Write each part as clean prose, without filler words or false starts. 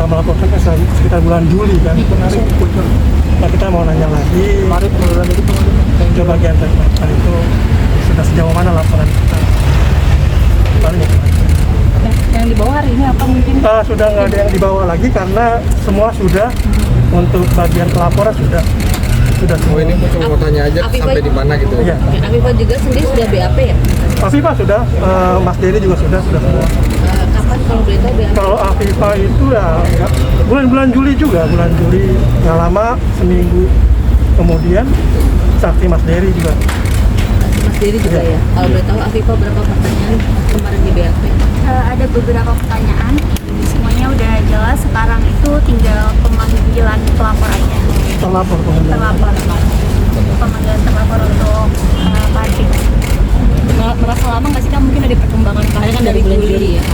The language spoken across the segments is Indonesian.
sudah melaporkan sekitar bulan Juli kan. Nah, kita mau nanya lagi. Ke bagian teknikal itu sudah sejauh mana laporan kita? Paling itu aja. Yang dibawa hari ini apa mungkin? Sudah nggak ada yang dibawa lagi karena semua sudah untuk bagian pelaporan sudah semua. Oh, ini mau tanya aja sampai di mana gitu. Iya. Afifah juga sendiri sudah BAP ya? Afifah sudah, Mas Dery juga sudah semua. Kapan kalau boleh tahu BAP? Kalau Afifah itu ya bulan Juli juga, bulan Juli nggak lama, seminggu kemudian saksi Mas Dery juga. Mas Dery juga ya? Kalau boleh tahu Afifah berapa pertanyaan kemarin di BAP? Ada beberapa pertanyaan, semuanya udah jelas. Sekarang itu tinggal pemanggilan pelaporannya. Terlapor Pemanggilan terlapor untuk Patrick. Merasa lama nggak sih Kak mungkin ada perkembangan kasusnya kan dari bulan Juli ya?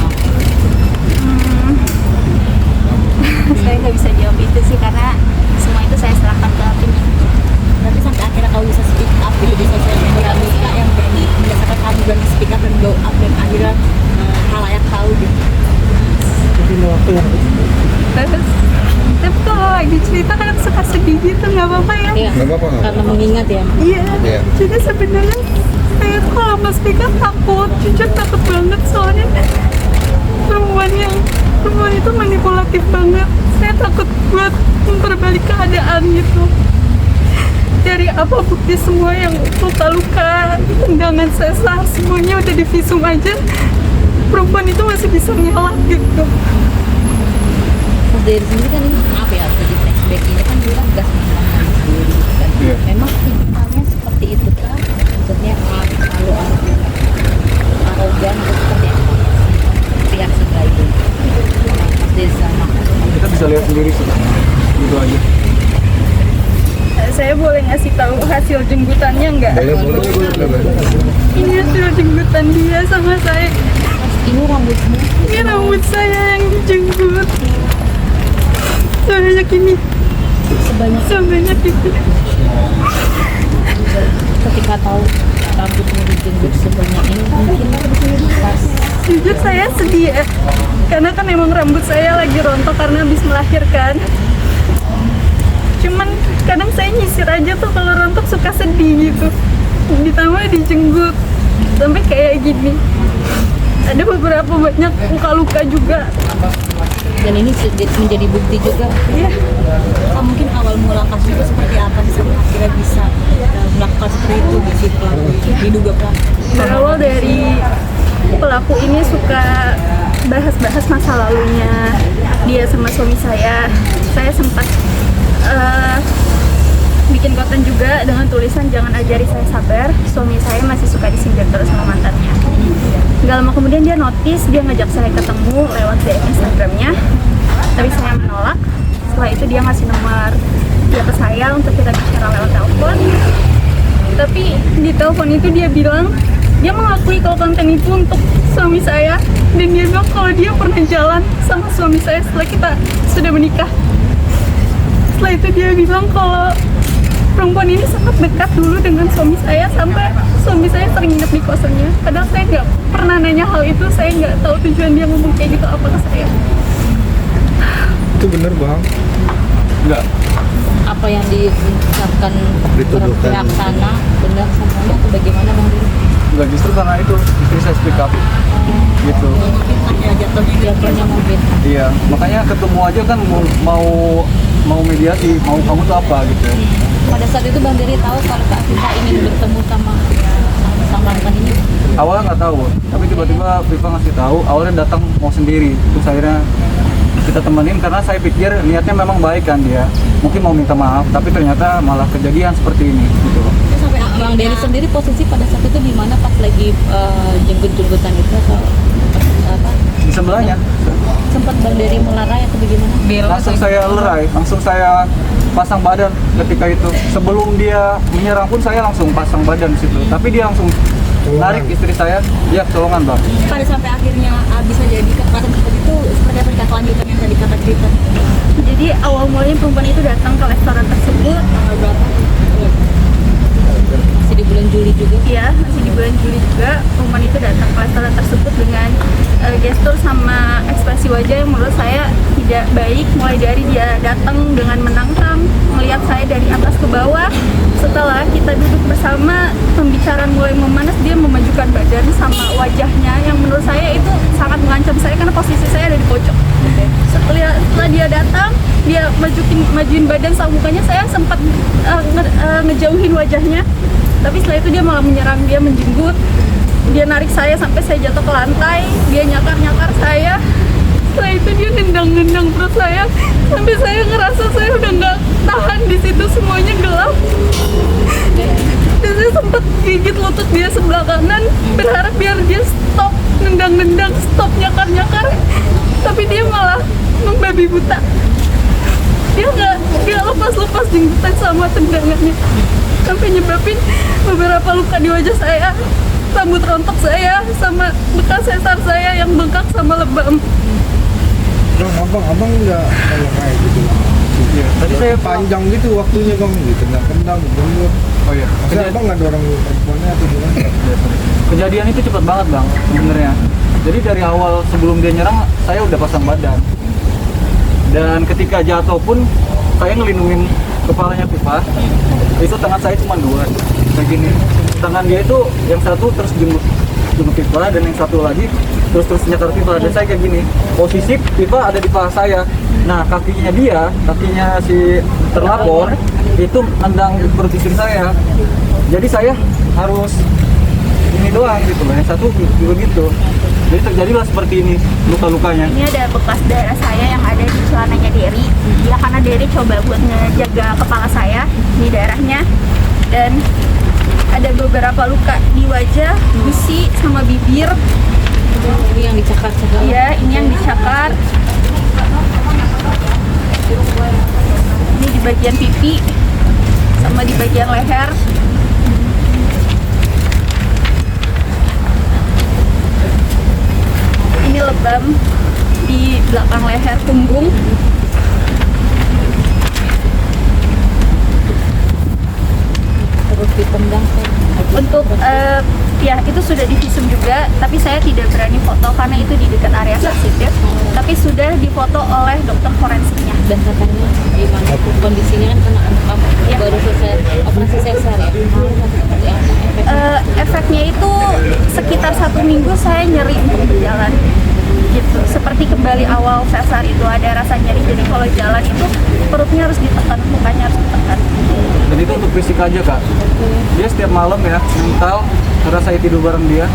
Saya nggak bisa jawab itu sih karena semua itu saya serahkan ke penyidik. Berarti sampai akhirnya kamu bisa speak up gitu di sosial media Kak yang berani berdasarkan kamu berani speak up dan blow up dan akhirnya halayak tahu gitu. Jadi waktu yang Terus, tapi kalau lagi cerita kan suka sedih gitu, nggak apa-apa ya? Iya, Nggak apa-apa. karena mengingat ya. Iya. Iya. Jadi sebenarnya saya tuh kalau pas speak up takut, jujur takut banget soalnya perempuan itu manipulatif banget. Saya takut buat memperbalik keadaan gitu. Dari apa bukti semua yang luka-luka, tendangan sesar, semuanya udah di visum aja, perempuan itu masih bisa nyelak gitu. Mas Dery sendiri kan ini maaf ya, di flashback ini kan bilang gas menghilangkan sendiri kan. Iya. Memang tipikalnya seperti itu kan? Maksudnya selalu arogan atau seperti apa? Reaksi kayak itu. Mas Dery sama. Kita bisa lihat sendiri sih. Gitu aja. Saya boleh ngasih tahu hasil jenggutannya nggak? Boleh. Ini hasil jenggutan dia sama saya. Ini rambutnya. Ini rambut saya yang dijenggut. Sebanyak ini. Sebanyak itu. Ketika tahu rambutnya dijenggut sebanyak ini mungkin pas Jujur saya sedih ya. Karena kan emang rambut saya lagi rontok karena habis melahirkan. Cuman kadang saya nyisir aja tuh kalau rontok suka sedih gitu. Ditambah dijenggut sampai kayak gini. Ada beberapa banyak luka-luka juga. dan ini menjadi bukti juga. Iya. Kak, mungkin awal mula kasus itu seperti apa sih sampai akhirnya bisa melakukan seperti itu di si pelaku diduga pelaku? Berawal dari pelaku ini suka bahas-bahas masa lalunya dia sama suami saya. Saya sempat bikin konten juga dengan tulisan jangan ajari saya sabar, suami saya masih suka disindir terus sama mantannya. Gak lama kemudian dia notice, dia ngajak saya ketemu lewat DM Instagramnya, tapi saya menolak. Setelah itu dia ngasih nomor dia ke saya untuk kita bicara lewat telepon. Tapi di telepon itu dia bilang dia mengakui kalau konten itu untuk suami saya, dan dia bilang kalau dia pernah jalan sama suami saya setelah kita sudah menikah. Setelah itu dia bilang kalau perempuan ini sangat dekat dulu dengan suami saya, sampai suami saya sering nginep di kosannya. Padahal saya nggak pernah nanya hal itu, saya nggak tahu tujuan dia ngomong kayak gitu apa ke saya. Itu bener bang? Enggak. Apa yang diucapkan Dituduhkan. pihak sana benar semuanya atau bagaimana Bang Diri? Enggak, justru karena itu istri saya speak up gitu. Ya jatuhnya mungkin. Iya, makanya ketemu aja kan mau mediasi, mau kamu tuh apa gitu. Pada saat itu Bang Diri tahu kalau Kak Viva ingin bertemu sama mantan ini. Awalnya nggak tahu, tapi tiba-tiba Viva ngasih tahu. Awalnya datang mau sendiri, terus akhirnya kita temenin karena saya pikir niatnya memang baik kan dia. Mungkin mau minta maaf, tapi ternyata malah kejadian seperti ini gitu. Terus sampai Bang Diri sendiri posisi pada saat itu di mana pas lagi jenggut-jenggutan itu atau apa? Di sebelahnya. Sempat Bang Diri melarai atau bagaimana? Langsung saya lerai, langsung saya pasang badan ketika itu. Sebelum dia menyerang pun saya langsung pasang badan di situ. Tapi dia langsung narik istri saya, dia kecolongan bang. Pada sampai akhirnya bisa jadi kekerasan seperti itu, seperti apa nikah lanjutan yang tadi kata cerita? Jadi awal mulanya perempuan itu datang ke restoran tersebut. Tanggal berapa? Masih di bulan Juli juga. Iya, masih di bulan Juli juga. Perempuan itu datang ke restoran tersebut dengan gestur sama ekspresi wajah yang menurut saya tidak tidak baik, mulai dari dia datang dengan menantang, melihat saya dari atas ke bawah. Setelah kita duduk bersama, pembicaraan mulai memanas, dia memajukan badan sama wajahnya yang menurut saya itu sangat mengancam saya karena posisi saya ada di pojok. Setelah dia datang, dia majuin badan sama mukanya, saya sempat ngejauhin wajahnya. Tapi setelah itu dia malah menyerang, dia menjenggut, dia narik saya sampai saya jatuh ke lantai, dia nyakar-nyakar saya. Setelah itu dia nendang-nendang perut saya sampai saya ngerasa saya udah nggak tahan di situ, semuanya gelap. Dan saya sempat gigit lutut dia sebelah kanan, berharap biar dia stop nendang-nendang, stop nyakar-nyakar. Tapi dia malah membabi buta. Dia lepas-lepas jenggutan sama tendangannya, sampai nyebabin beberapa luka di wajah saya, rambut rontok saya, sama bekas sesar saya yang bengkak sama lebam. Bang, abang nggak kayak gitu. Iya. Tadi saya Panjang gitu waktunya bang, ditendang-tendang, digembur. Oh iya. Masa abang nggak dorong perempuannya atau gimana? Kejadian itu cepat banget bang sebenarnya. Jadi dari awal sebelum dia nyerang saya udah pasang badan. Dan ketika jatuh pun saya ngelindungin kepalanya Pipa. Itu tangan saya cuma dua, kayak gini. Tangan dia itu yang satu terus jenguk Pipa dan yang satu lagi terus nyakar Pipa, dan saya kayak gini. Posisi Pipa ada di paha saya. Nah kakinya si terlapor itu nendang perut istri saya. Jadi saya harus ini doang gitu loh, yang satu begitu. Jadi terjadilah seperti ini luka-lukanya. Ini ada bekas darah saya yang ada di celananya Derry. Ya karena Derry coba buat ngejaga kepala saya, ini darahnya. Dan ada beberapa luka di wajah, gusi, sama bibir. Ini yang dicakar-cakar. Ya, ini yang dicakar. Ini di bagian pipi, sama di bagian leher. Ini lebam di belakang leher punggung. Terus ditendang. Untuk ya itu sudah divisum juga, tapi saya tidak berani foto karena itu di dekat area sensitif. Tapi sudah difoto oleh dokter forensiknya. Dan katanya gimana kondisinya kan kena kamu Ya. baru selesai operasi sesar ya. Efeknya itu sekitar 1 minggu saya nyeri untuk berjalan gitu, seperti kembali awal sesar itu ada rasa nyeri. Jadi kalau jalan itu perutnya harus ditekan, mukanya harus ditekan. Dan itu untuk fisik aja kak. Dia setiap malam ya mental, karena saya tidur bareng dia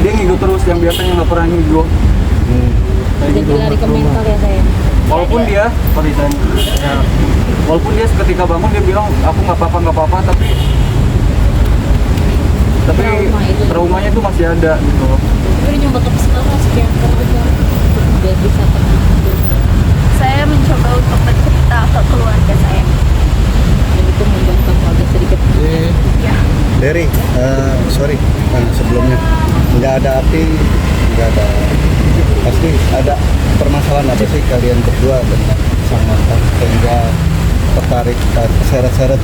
ngigo terus yang biasanya nggak pernah ngigo. Kayak Jadi gitu. lari ke mental ya saya. Walaupun dia, ya, walaupun dia ketika bangun dia bilang aku nggak apa-apa, tapi traumanya itu masih ada gitu. Tapi nyoba ke psikiater aja biar bisa tenang. Saya mencoba untuk bercerita ke keluarga saya. Dan itu membangkang agak sedikit. Ya. Derry, sorry, sebelumnya nggak ada api, nggak ada, pasti ada permasalahan apa sih kalian berdua dengan sang mantan sehingga tertarik keseret-seret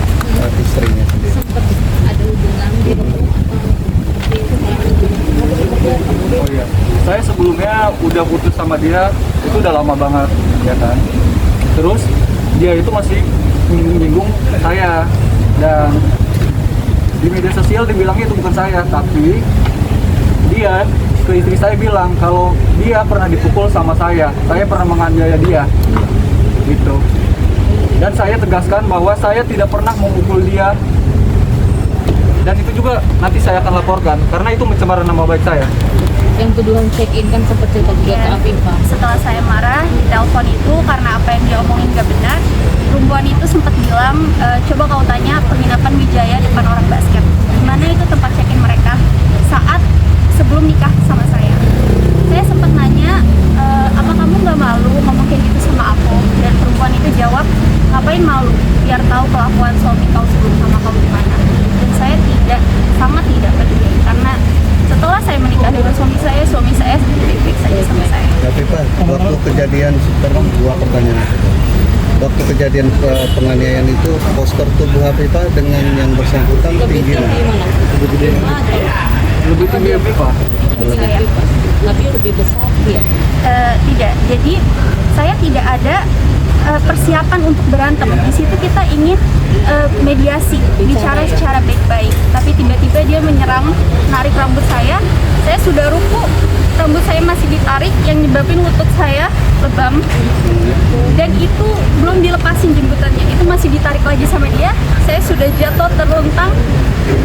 istrinya sendiri? Sempat ada hubungan di Oh iya, saya sebelumnya udah putus sama dia itu udah lama banget ya kan. Terus dia itu masih menyinggung saya, dan di media sosial dibilangnya itu bukan saya, tapi dia ke istri saya bilang kalau dia pernah dipukul sama saya pernah menganiaya dia gitu. Dan saya tegaskan bahwa saya tidak pernah memukul dia, dan itu juga nanti saya akan laporkan karena itu mencemari nama baik saya. yang tuduhan check in kan sempat cerita juga ke Afifa. Setelah saya marah di telepon itu karena apa yang dia omongin gak benar, perempuan itu sempat bilang, coba kau tanya penginapan Wijaya depan orang basket, gimana itu tempat check in mereka saat sebelum nikah sama saya. Saya sempat nanya, apa kamu nggak malu ngomong kayak gitu sama aku? Dan perempuan itu jawab, ngapain malu? Biar tahu kelakuan suami kau sebelum sama kamu gimana. Dan saya sangat tidak peduli karena setelah saya menikah dengan suami saya baik-baik saja sama saya. Tapi Pak, waktu kejadian, sekarang dua pertanyaan. Waktu kejadian penganiayaan itu, postur tubuh Hafifah dengan yang bersangkutan Lebih tinggi tinggi mana? mana? Lebih tinggi Afifa. Lebih tinggi Afifa. Tapi lebih besar dia. Tidak. Jadi saya tidak ada persiapan untuk berantem. Di situ kita ingin mediasi, bicara secara baik-baik. Tapi tiba-tiba dia menyerang, narik rambut saya. Saya sudah ruku, rambut saya masih ditarik, yang nyebabin lutut saya lebam. Dan itu belum dilepasin jembutannya, itu masih ditarik lagi sama dia. Saya sudah jatuh terluntang.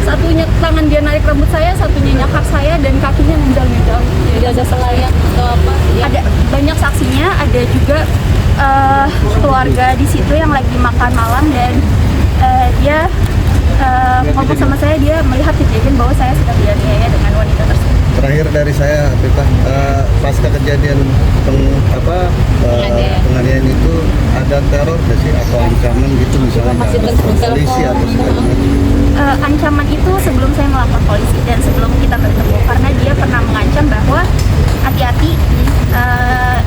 Satunya tangan dia narik rambut saya, satunya nyakar saya, dan kakinya nendang-nendang. Tidak ada pelayat atau apa? Ada banyak saksinya, ada juga keluarga di situ yang lagi makan malam, dan dia ngomong sama saya, dia melihat kejadian bahwa saya sedang dianiaya dengan wanita tersebut. Terakhir dari saya, Afifah, pasca kejadian penganiayaan itu ada teror nggak sih atau ancaman gitu misalnya Masih ke terus polisi telepon. atau segala macam? Ancaman itu sebelum saya melapor polisi dan sebelum kita bertemu, karena dia pernah mengancam bahwa hati-hati,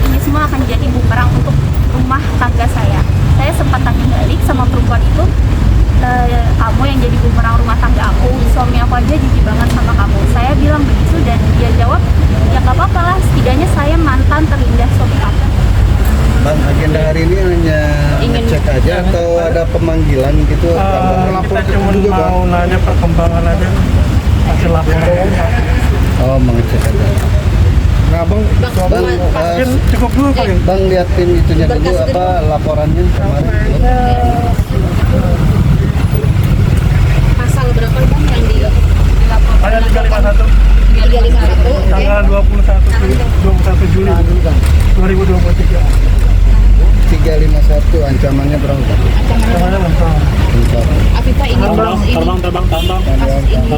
ini semua akan jadi bumerang untuk rumah tangga saya. Saya sempat tanya balik sama perempuan itu, kamu yang jadi bumerang rumah tangga aku, suami aku aja jijik banget sama kamu. Saya bilang begitu dan dia jawab, ya nggak apa-apa lah, setidaknya saya mantan terindah suami kamu. Bang, agenda hari ini hanya ngecek aja atau ada pemanggilan gitu? Kita cuma mau nanya perkembangan aja hasil laporan. Oh, mengecek aja. Nah, Bang, Bang, mungkin cukup dulu kali. Bang liatin itunya dulu apa laporannya kemarin. Pasal berapa Bang yang dilaporkan? Ada 351 351. tanggal 21 Juli 2023. 351 ancamannya berapa? Namanya lengkap. Bentar. Afifah ini kasus ini. Terbang. Kasus ini.